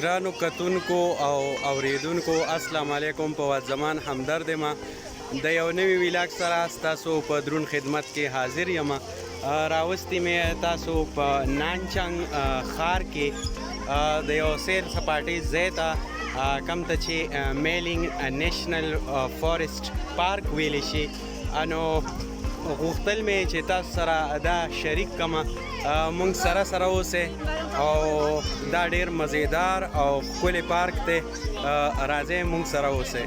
ګرانو کتونکو او اوریدونکو السلام علیکم. په زمان همدرد ما د یو نوی ویلاګ سره تاسو په درون خدمت کې حاضر یم. راوستي مې تاسو په نانچنګ ښار کې د یو سیر سپاټۍ ځای ته کوم ته چې میلینګ نیشنل فارسټ پارک ویلی شي، نو غوښتل مې چې تاسو سره دا شریک کړم. مونږ سره اوسئ او دا ډېر مزیدار او ښکلی پارک دی. راځئ مونږ سره اوسئ.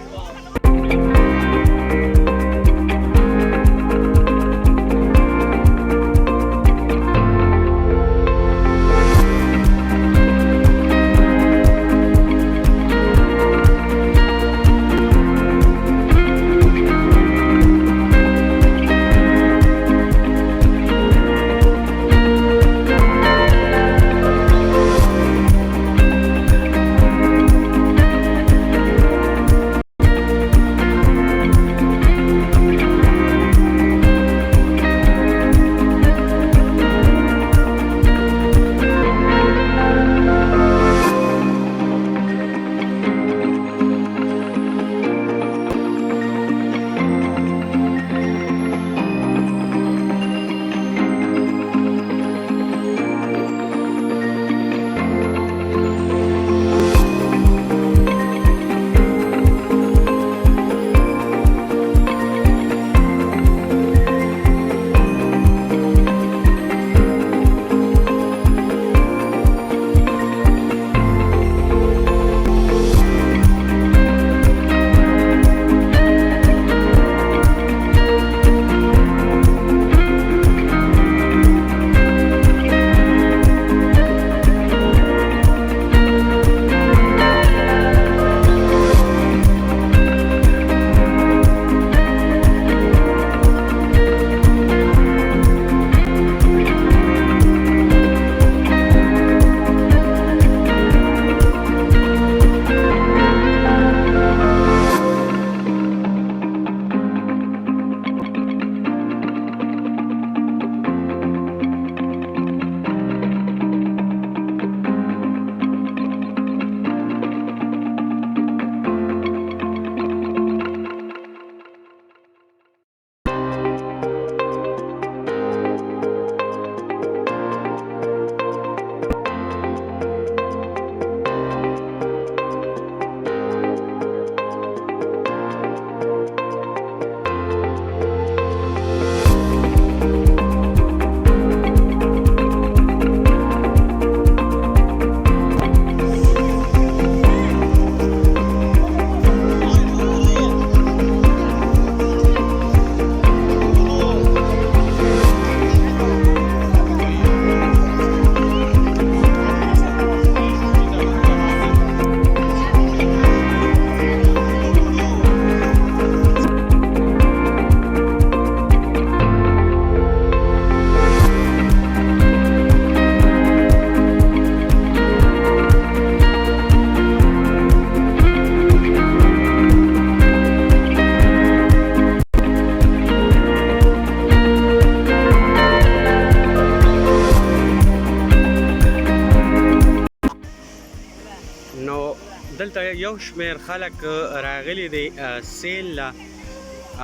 دلته یو شمیر خلک راغلي دي سیل له،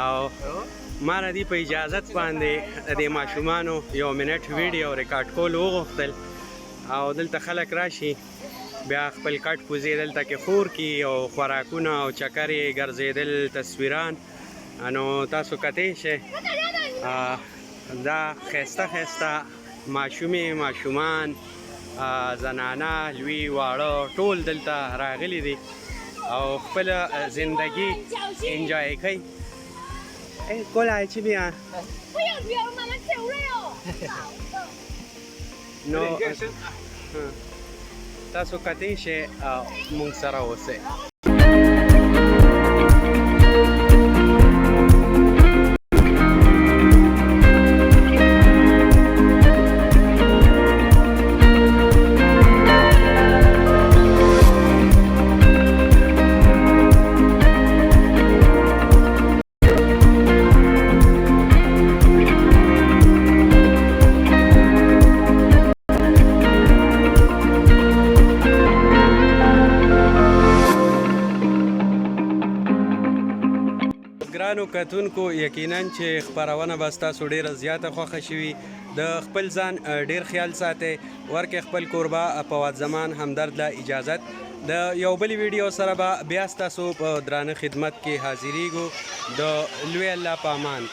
او ما را دي په اجازت باندې د ماشومانو یو منټ ویډیو ریکارډ کول وغوښتل، او دلته خلک راشي بیا خپل کټ پوزې دلته کې خور کی او خوراکونه او چکرې ګرځېدل تصویران. نو تاسو کتی شئ دا ښایسته ماشومان زنانه لوی واړه ټول دلته راغلي دي او خپل زندگی انجوای کوي.过来这边啊！不要不要，妈妈走了哟。نو تاسو کتی شئ مونږ سره اوسئ. ګرانو کتونکو یقینا چې خپرونه به ستاسو ډیره زیاته خوښه شوي د خپل ځان ډیر خیال ساتئ ورکې خپل کوربه فواد زمان همدرد له اجازت د یو بل ویډیو سره به بیا ستاسو په درانه خدمت کې حاضریږو د لوی الله په امان